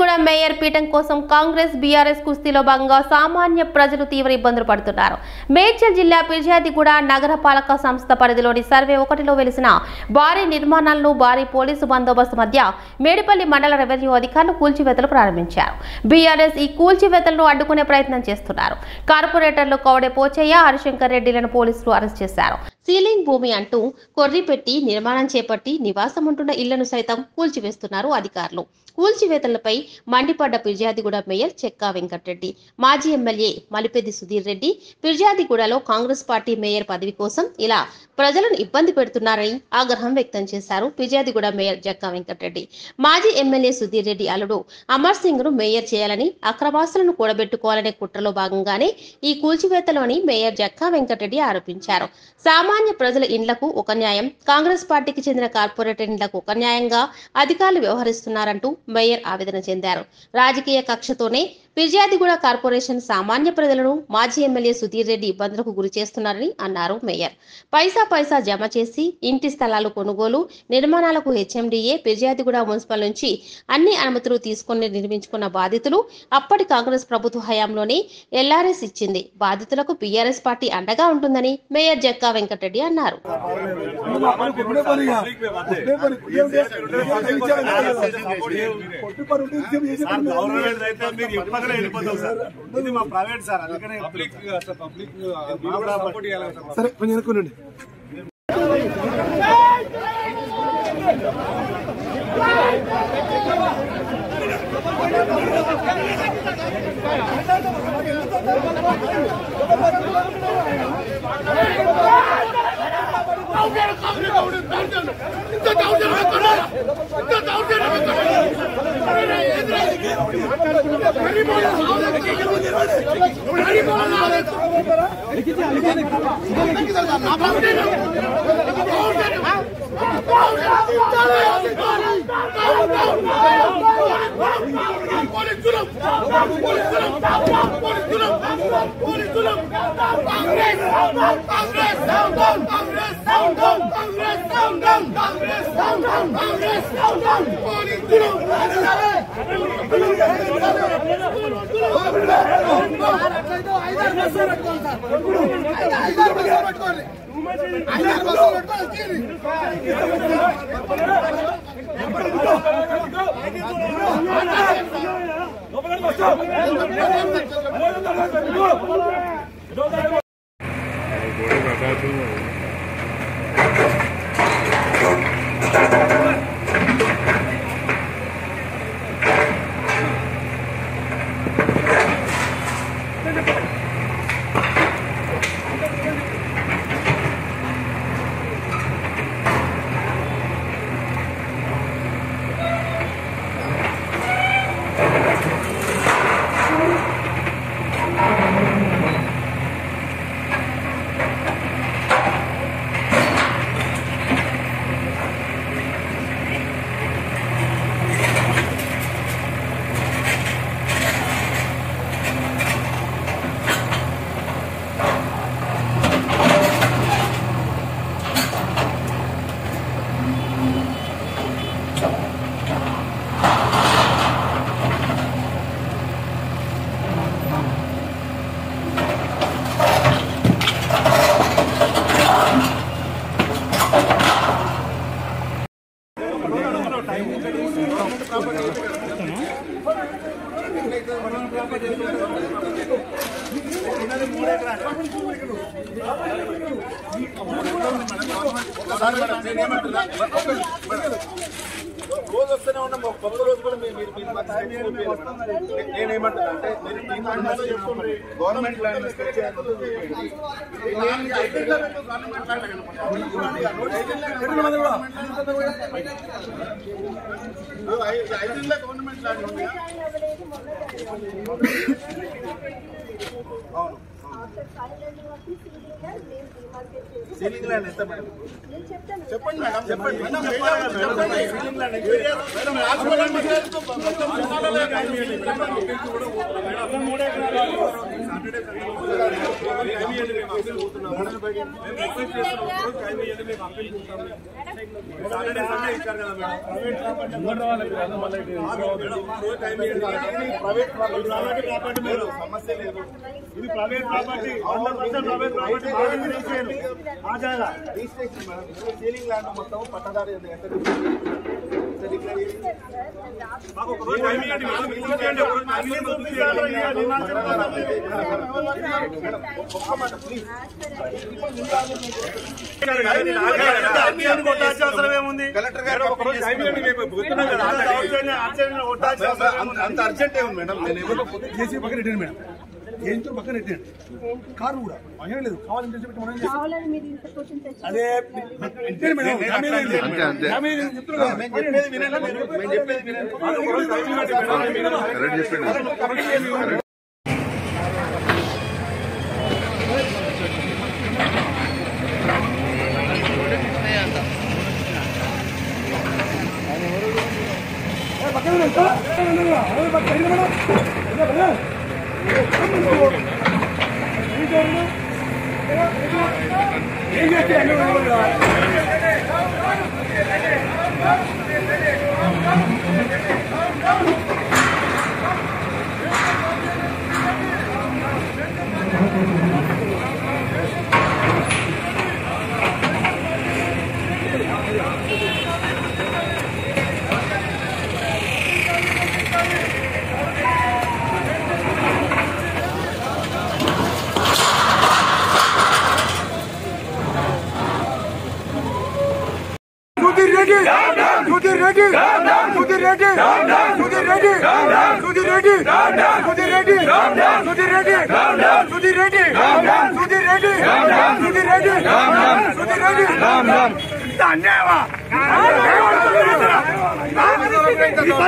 Peerzadiguda mayor పీఠం కోసం Congress BRS కుస్తీలో భాగంగా సామాన్య ప్రజలు తీవ్ర ఇబ్బందులు పడుతున్నారు. మేడ్చల్ జిల్లా ఫిర్యాదిగూడ నగరపాలక సంస్థ పరిధిలోని సర్వే 1లో వెలిసిన భారీ నిర్మాణాలను భారీ పోలీసు బందోబస్తు మధ్య మేడిపల్లి మండల రెవెన్యూ అధికారులు కూల్చివేతలు ప్రారంభించారు. బీఆర్ఎస్ ఈ కూల్చివేతలను అడ్డుకునే ప్రయత్నం చేస్తున్నారు. కార్పొరేటర్లు కౌడే పోచయ్య, హరిశంకర్ రెడ్డిలను పోలీసులు అరెస్ట్ చేశారు. సీలింగ్ భూమి అంటూ కొర్రిపెట్టి నిర్మాణం చేపట్టి నివాసం ఉంటున్న ఇళ్లను సైతం కూల్చివేస్తున్నారు అధికారులు. కూల్చివేతలపై మండిపడ్డ ఫిర్యాదిగూడ మేయర్ చెక్కా వెంకటరెడ్డి, మాజీ ఎమ్మెల్యే మలిపెద్ది సుధీర్ రెడ్డి ఫిర్యాదిగూడలో కాంగ్రెస్ పార్టీ మేయర్ పదవి కోసం ఇలా ప్రజలను ఇబ్బంది పెడుతున్నారని ఆగ్రహం వ్యక్తం చేశారు. ఫిర్యాదిగూడ మేయర్ చెక్కా వెంకటరెడ్డి మాజీ ఎమ్మెల్యే సుధీర్ రెడ్డి అల్లుడు అమర్ సింగ్ ను మేయర్ చేయాలని, అక్రమాస్తులను కూడబెట్టుకోవాలనే కుట్రలో భాగంగానే ఈ కూల్చివేతలోని మేయర్ చెక్కా వెంకటరెడ్డి ఆరోపించారు. సామాన్య ప్రజల ఇండ్లకు ఒక న్యాయం, కాంగ్రెస్ పార్టీకి చెందిన కార్పొరేటర్ ఇండ్లకు ఒక న్యాయంగా అధికారులు వ్యవహరిస్తున్నారంటూ మేయర్ ఆవేదన చెందారు. రాజకీయ కక్షతోనే ఫిర్యాదిగూడ కార్పొరేషన్ సామాన్య ప్రజలను మాజీ ఎమ్మెల్యే సుధీర్ రెడ్డి ఇబ్బందులకు గురి చేస్తున్నారని అన్నారు. మేయర్ పైసా జమ చేసి ఇంటి స్థలాలు కొనుగోలు, నిర్మాణాలకు హెచ్ఎండిఏ ఫిర్యాదిగూడ మున్సిపల్ నుంచి అన్ని అనుమతులు తీసుకుని నిర్మించుకున్న బాధితులు అప్పటి కాంగ్రెస్ ప్రభుత్వ హయాంలోనే ఎల్ఆర్ఎస్ ఇచ్చింది. బాధితులకు బీఆర్ఎస్ పార్టీ అండగా ఉంటుందని మేయర్ చెక్కా వెంకటరెడ్డి అన్నారు. ఇది మా ప్రైవేట్ సార్, అందుకనే పబ్లిక్ సపోర్ట్ చేయాలి సార్. సరే కొంచెం అనుకోండి. రోజు వస్తూనే ఉన్నాం, కొత్త రోజు కూడా నేనేమంటున్నా అంటే గవర్నమెంట్ ల్యాండ్ గవర్నమెంట్ ల్యాండ్ ఉంది. అవును, సీలింగ్ ల్యాండ్ ఎంత మేడం? చెప్పండి మేడం, చెప్పండి సీలింగ్ ల్యాండ్ సమస్య లేదు. ఇది private property, 100% private property. Ceiling land మొత్తం పట్టదారు మాకు ఒక రోజు టైం ఇవ్వండి. కలెక్టర్ గారు అంత అర్జెంట్ ఏముంది మేడం? నేను ఎవరో చేసి పక్కన పెట్టాను మేడం, ఏంటో పక్కన పెట్టాను. కారు కూడా ఏం లేదు, కావాలని అదే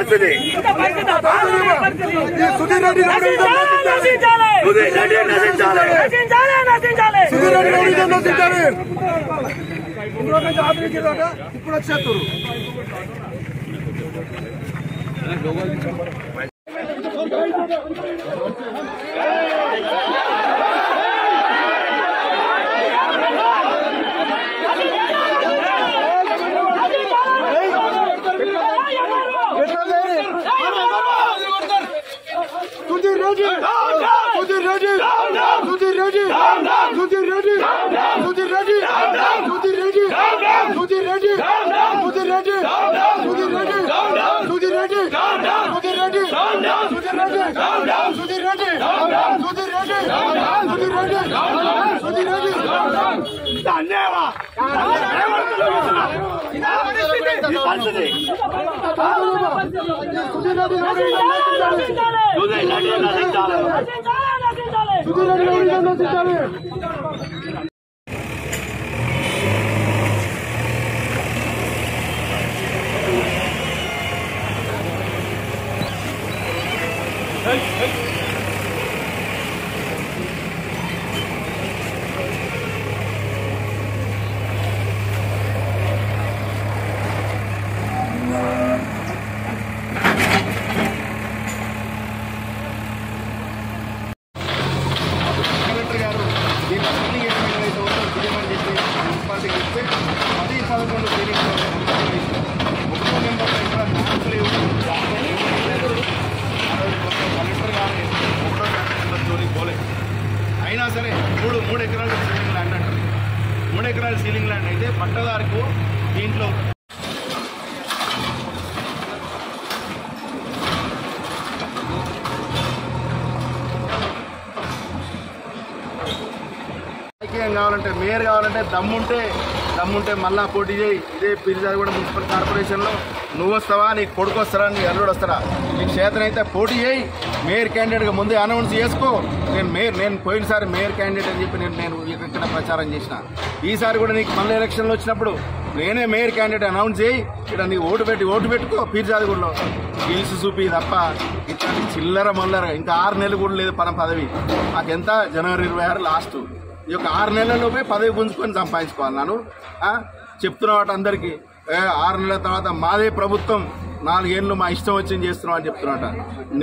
చెప్పేది. ఇప్పుడు వచ్చేస్తారు. అయినా సరే 3 ఎకరాల సీలింగ్ ల్యాండ్ అంటారు. 3 ఎకరాల సీలింగ్ ల్యాండ్ అయితే పట్టదారుకు దీంట్లో రాజకీయం కావాలంటే, మేయర్ కావాలంటే దమ్ముంటే మళ్ళా పోటీ చేయి. ఇదే పిరిజాదిగూడ మున్సిపల్ కార్పొరేషన్లో నువ్వు వస్తావా, నీకు కొడుకు వస్తారా, నీ అల్లుడు వస్తారా, నీకు చేతనైతే పోటీ చేయి. మేయర్ క్యాండిడేట్గా ముందే అనౌన్స్ చేసుకో. నేను పోయినసారి మేయర్ క్యాండిడేట్ అని చెప్పి నేను ఇక్కడ ప్రచారం చేసిన. ఈసారి కూడా నీకు మళ్ళీ ఎలక్షన్లు వచ్చినప్పుడు నేనే మేయర్ క్యాండిడేట్ అనౌన్స్ చేయి. ఇక్కడ నీకు ఓటు పెట్టుకో. పిరిజాదిగూడలో గెలిచి చూపి తప్ప ఇట్లాంటి చిల్లర మొల్లర ఇంకా 6 నెలలు కూడా లేదు మన పదవి. మాకెంత జనవరి 26 లాస్ట్. ఈ యొక్క 6 నెలల్లోపే పదవి గుంజుకొని సంపాదించుకోవాలి. చెప్తున్న వాటి అందరికీ 6 నెలల తర్వాత మాదే ప్రభుత్వం, 4 ఏళ్ళు మా ఇష్టం వచ్చింది చేస్తున్నాం అని చెప్తున్నట.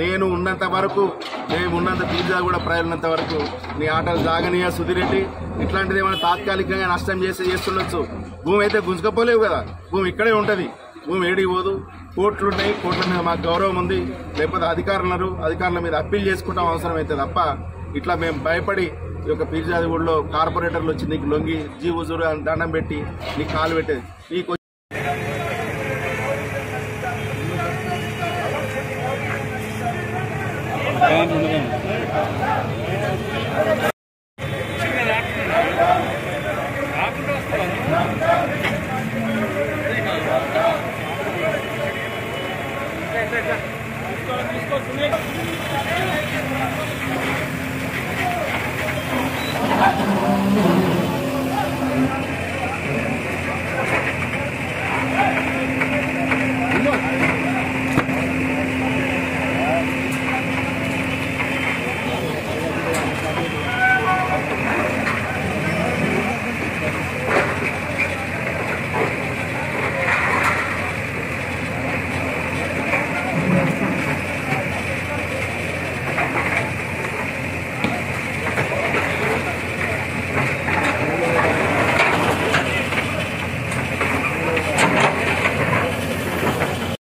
నేను ఉన్నంత వరకు, మేము ఉన్నంత పీర్జాది కూడా ప్రజలున్నంత వరకు నీ ఆటలు సాగనీయ సుధిరెడ్డి. ఇట్లాంటిది ఏమైనా తాత్కాలికంగా నష్టం చేస్తుండొచ్చు. భూమి అయితే గుంజుకపోలేవు కదా, భూమి ఇక్కడే ఉంటుంది, భూమి ఏడికి పోదు. కోర్టులున్నాయి, కోర్టుల మీద మాకు గౌరవం ఉంది. లేకపోతే అధికారుల మీద అప్పీల్ చేసుకుంటాం అవసరమైతే తప్ప ఇట్లా మేము భయపడి ఈ యొక్క పీర్జాది ఊళ్ళో కార్పొరేటర్లు వచ్చి నీకు లొంగి జీ హుజూర్ దండం పెట్టి నీకు కాలు పెట్టేది నీకు